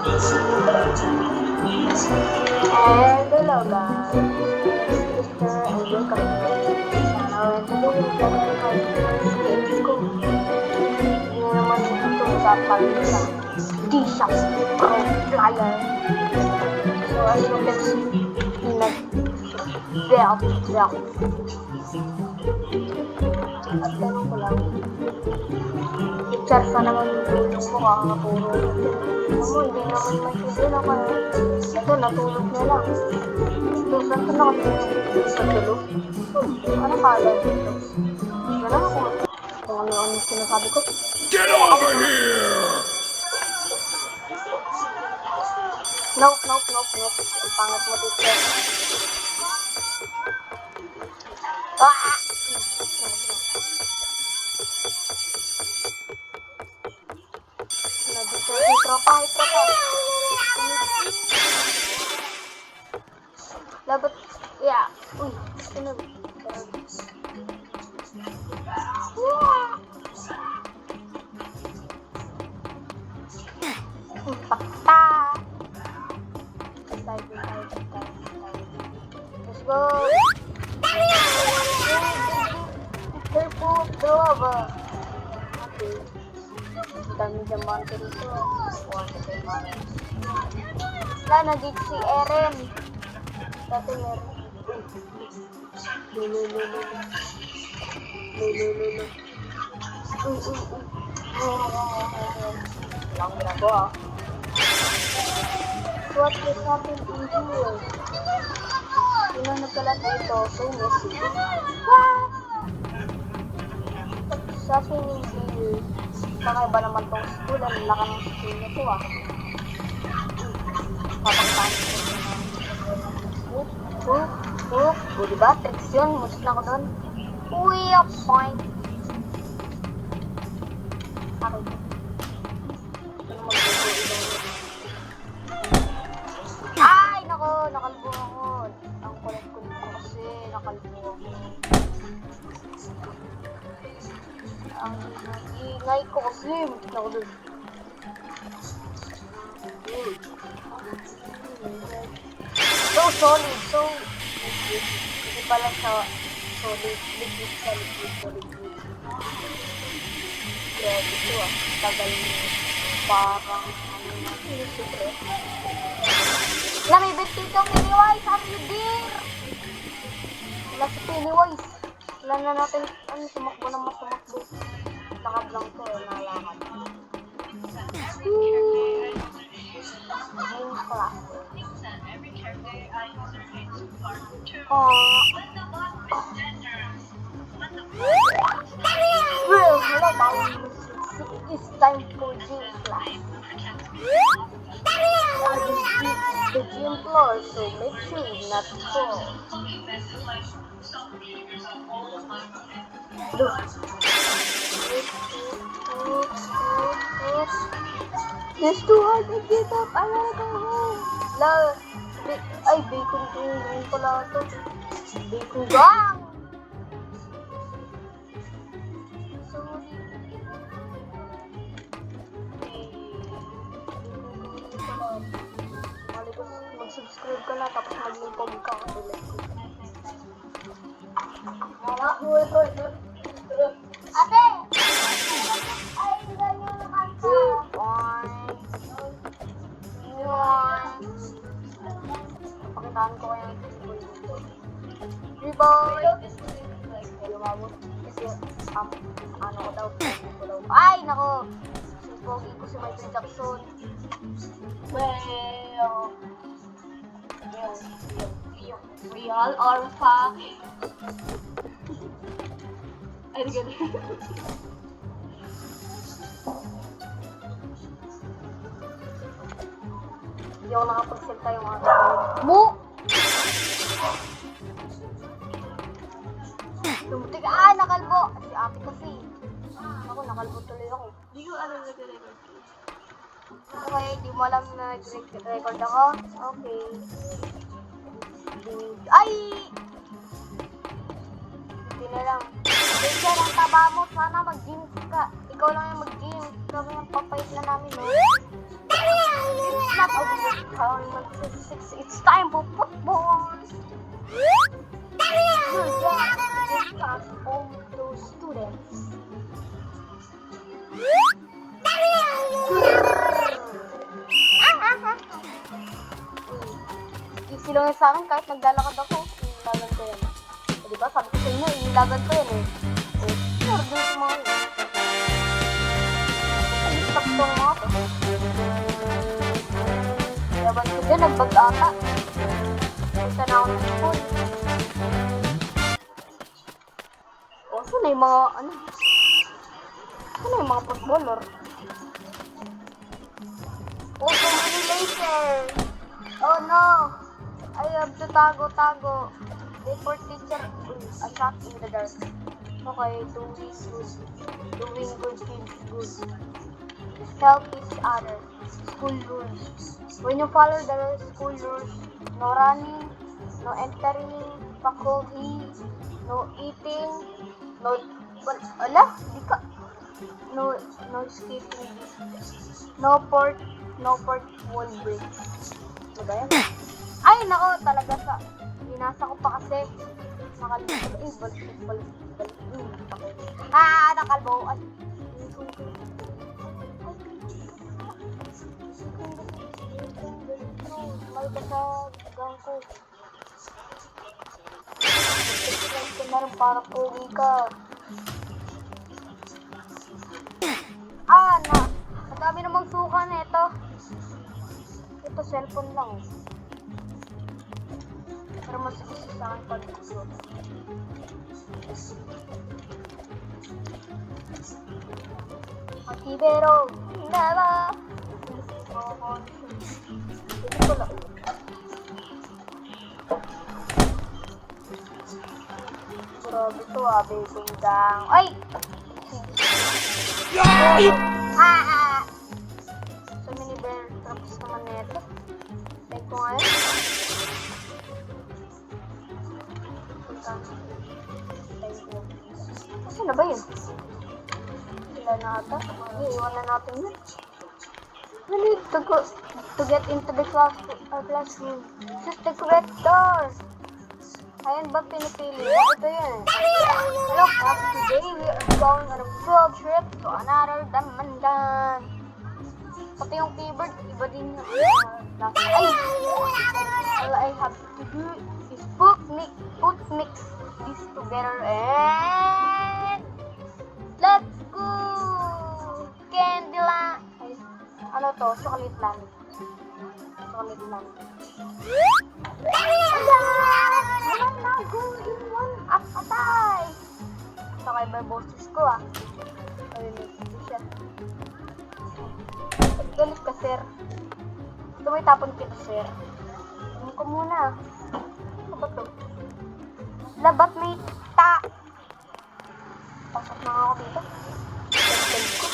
Hello guys, Mr. and welcome to my channel, and today we're gonna try games ko. Hindi na naman ito sa palita. D-Shop Pro Flyer. So as you can see, nag-belt. At tanong ko lang, i-charge pa naman yung tulong mo, kakapuro. Ano, hindi naman mag-video na kayo. Ito, natulog na lang. Ito, saan ka nakatulog? Sa tulog? Ano kala dito? Wala ako. Kung ano yung sinasabi ko. Get over here! Nope. Ang pangat mo dito. Ah! Nandito yung tropa. Dapat, yeah. Uy, sunod. Pakta. Let's go. Careful, drove. Okay. Dami diamante dito. Wala, nandito si Eren. Dati meron. Lulu. Lang na ko ah. What is happening in here? Sino nagkalat dito? So messy. What's happening here? Kakaiba naman tong school. Ang laka ng school na to ah. Papagpahan ko. O diba? Tricks yun. Musit na ko doon. Uy, a point. Okay. Ay, nako. Nakalbo ako. Ang kulit-kulit ko kasi. Nakalbo ako. Ang ingay ko kasi. Musit na ko doon. So solid. Hindi pala sa solid. Liquid. Grabe ito ah. Tagal mo. Parang ano natin. Super. Lamibit dito Pennywise. Happy dear. Wala si Pennywise. Wala na natin. Ano, sumakbo na masumakbo. Lakad lang to. Nalakad. Game class. Well, hello guys. It's time for gym class. This is the gym floor, so make sure not to fall. Look. It's too hard to get up. I wanna go home. Ay, bacon king pala ito. Bacon gang! Sorry. Mag-subscribe ka na tapos mag-lipog ka kasi like ko. Ate! Ay, ganyan na kanta. Pakitaan ko kaya yung Reboy! Lumabot kasi ano ko daw. Ay, nako! Pogi ko si Michael Jackson. Well, yung real or fake? Ay, di gano'n. Hindi ako nakapagsalta yung mga kapatid. Mu! Tumutik, nakalbo! Si Ate kasi. Ako, nakalbo tuloy ako. Hindi ko alam nag-record. Okay, di mo alam na nag-record ako? Okay. Ay! Hindi na lang. Hindi ang taba mo. Sana mag-gym ka. Ikaw lang yung mag-gym. Kami yung papayit na namin, no? It's time for football. Your dad is back home to students. Easy lang yun sa akin kahit naglalakad ako. Inilagan ko yan. O diba? Sabi ko sa inyo, inilagan ko yan eh. Nordus mo yun. Alistak tong mga to. Laban ko dyan, nagbag ata. Punta na ako ng school. O, saan na yung mga, ano? Saan na yung mga footballer? Oh, so many laser! Oh no! I have to tago. Report teacher. A shot in the dark. Okay, doing good feels good. Help each other. School rules. When you follow the school rules, no running, no entering faculty, no eating, no skipping, no port wall break. Diba yan? Ay, nako, talaga sa binasa ko pa kasi nakalimutan. Nakalboan. May kasagang ko. Ito na rin para pogi ka. Madami namang suka na ito. Ito, cellphone lang. Pero mas gusto sa akin pag-gusto. Akibero, naba. Ito ko lang. Grabe ito baby gang. Ay! So many bear traps naman nito. Take ko nga yun. Kasi na ba yun? Sila na ata. Iiwan na natin yun. We need to get into the classroom. Choose the correct door. Ayan ba pinipili? Ito yun. Hello class, today we are going on a field trip to another Damandan. Pati yung keyboard, iba din yung all I have to do is mix this together and let's go! Candyland! Ano to? Chocolate land. Chocolate land. Wala go in one at a time. Sakay ba boses ko Ayun, siya. Galit ka, sir. Gusto mo itapon kita, sir. Tingin ko muna. Ano ba to? Labat may pasok na ako dito. Gagawin ko.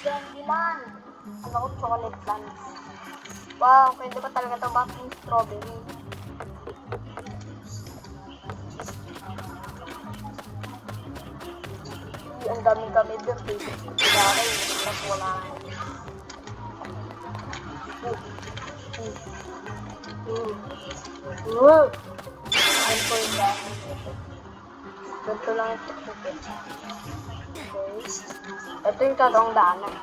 Candyland. Ano ko, chocolate land. Wow, pwede ba talaga ito baking strawberry? Ang daming kami doon, basic kailangan tapos wala na. I'm going back. Ganito lang ito. Okay. Ito yung totoong daanan.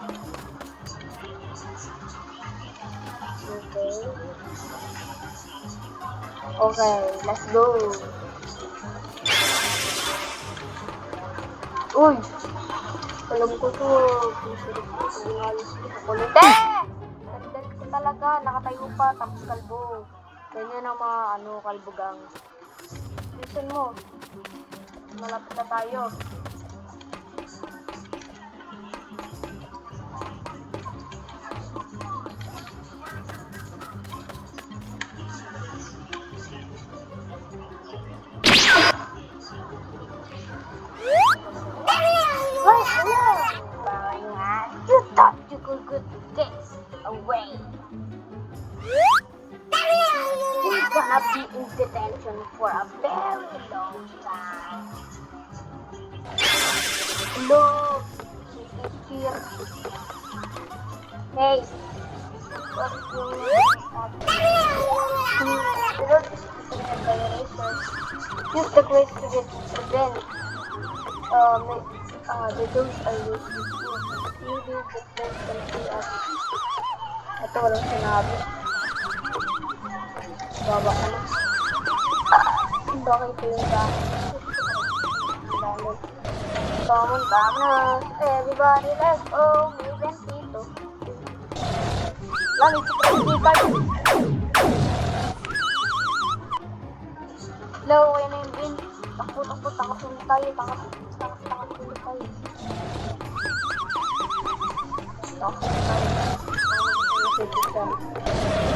Okay, let's go. Uy! Alam ko to. Pinsurip ko sa binalis ko. Kulite! Dali ko talaga. Nakatayo pa. Tapos kalbo. Ganyan ang mga kalbo gang. Listen mo. Malapit na tayo. You thought you could get this away. You're gonna be in detention for a very long time. Look, she's here. Hey, What yung result is determined by research. Use the quiz to get revenge. The dose are used with you do get friends can see us. Ito walang sinabi. Baba ka na. Bakit yung dami? Common bombers. Everybody let's go. Moving dito. Langit si Principal. Hello, kaya na yung bin. Takbo tayo.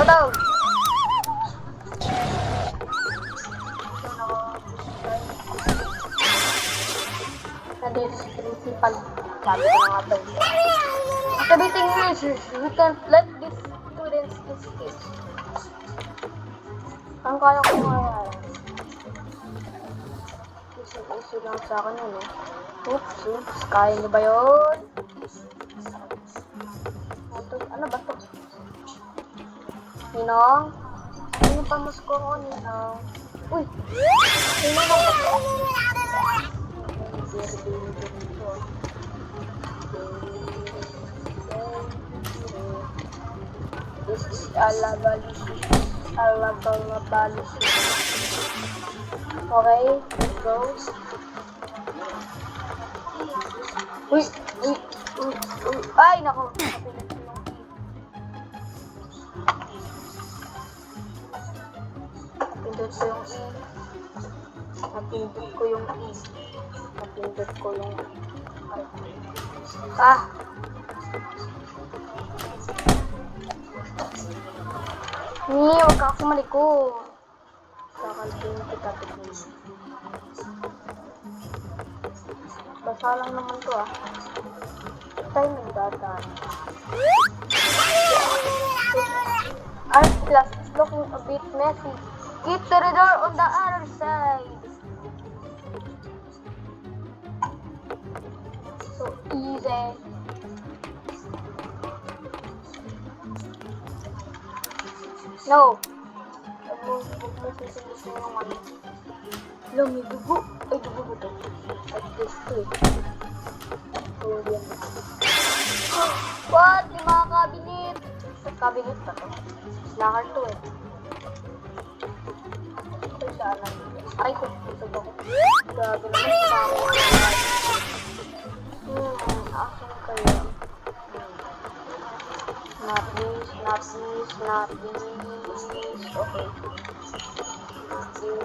Patawag! Nandito si Principal. Sabi ko na nga daw. Sabitin nyo, we can't let these students escape. Ang kaya ko nga yan. Isi lang sa akin yun eh. Oops. Kaya nyo ba yun? Ano ba to? Ninong? Ano pa mas ko ko, Ninong? Uy! Ninong ba to? This is Alabalisi. Okay, let's go. Uy! Ay, naku! Napindot ko yung E. Ah! Huwag ka kasi maliko. Kakalpin kita tignan. Basa lang naman to ah. Tayo nagdadaan. Art class is looking a bit messy. Keep to the door on the other side. So easy. No. Huwag mo susundusin yung ano. Alam, may dugo. Ay, dugo ba ito? At this too. What? May mga cabinet. Cabinet ba ito? Lakar to eh. Ito saan lang. Ay, ito ba ko? Grabe naman. Asan kaya? Not this. Okay. Not this.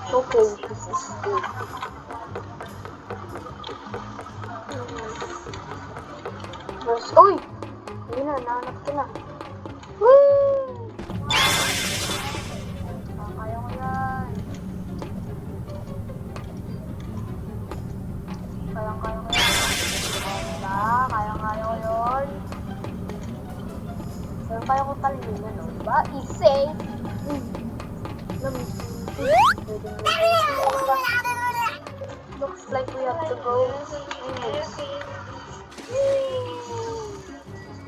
Okay, this is good. Uy! Ayun na, nahanap ko na. Woo! Kaya ko yan. Kaya ko yan. Kaya ko yun. Pero kaya ko talina, no? Diba? Easy! Looks like we have to go.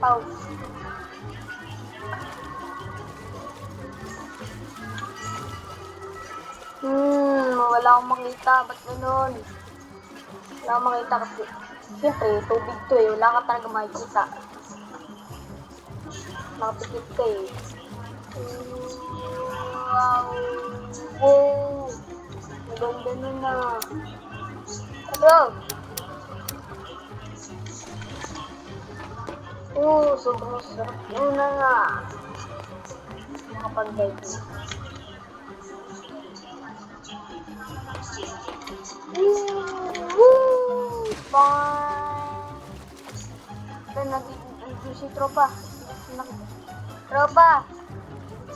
Pause. Wala akong makita. Ba't ganun? Wala akong makita kasi siyempre, tubig to eh. Wala ka talaga makikita. Nakapikit ka eh. Wow! Maganda na na. Hello! Sobrang sarap yun na nga. Nakapag-dive na. Fun! Ito, nag-i-i si Tropa. Tropa!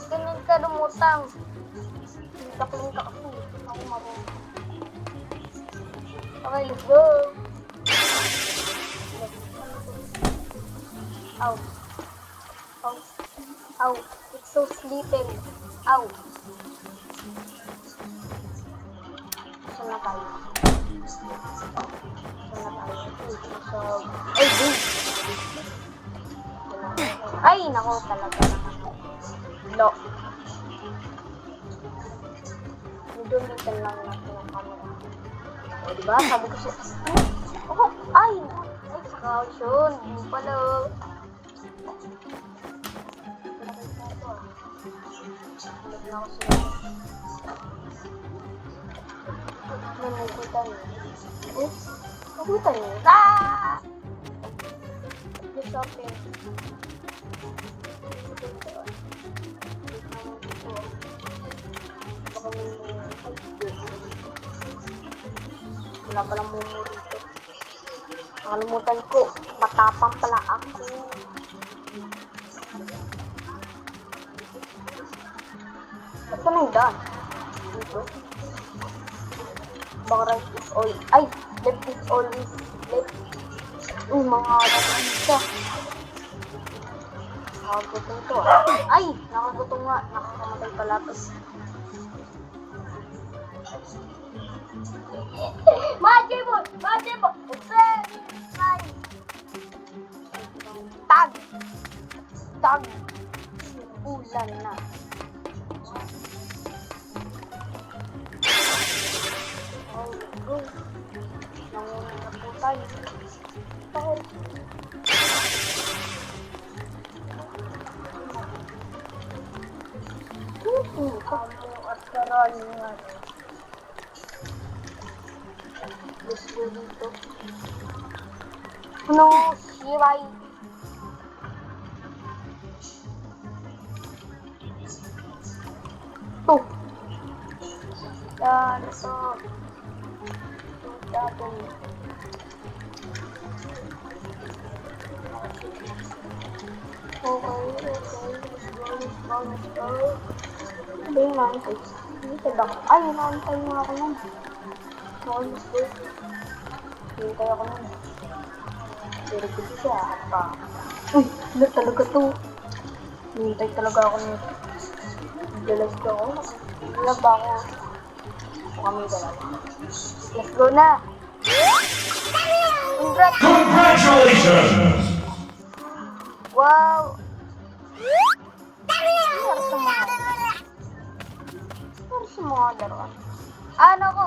Ganyan ka lumutang. Takling ka kasi. Ako marunong. Okay, let's go! Ow. Ow. Ow. It's so sleeping. Ow. Saan na tayo? Ay, boom. Ay, nako talaga naman. No. Gamitan lang natin yung camera. O, diba? Sabi ko siya, oh, ay, sa couch yun. Yung pala. Ulit na ako sila. Namugutan. Oh, namugutan yun. Ah! Let's open. Wala palang mumu dito. Nakalimutan ko. Matapang pala ako. Ito na yung daan. Dito. Baka right is all. Ay! Left is always left. Mga nagkita. Nakagutong to. Ay! Nakagutong nga. Nakakamatay pala to. Majibol! Majibol! Tag! Tag! Ulan na. Oh, go. Nangunan na po tayo. Bakit? Kamu at karangan. Let's go dito. Ano? Shirai. Ito. Yan. Ito. Ito. Okay. Let's go. Ano yung naantay? Dito ba? Ay, naantay nga ako nun. Let's go. Hintay ako nun. Pero kasi siya, pa. Uy, wala talaga to. Hintay talaga ako nun. Dalas ko ako. Wala ba ako? Kami dalawa. Let's go na! Congrats! Congratulations! Wow! Para sa mga laruan. Ano ko?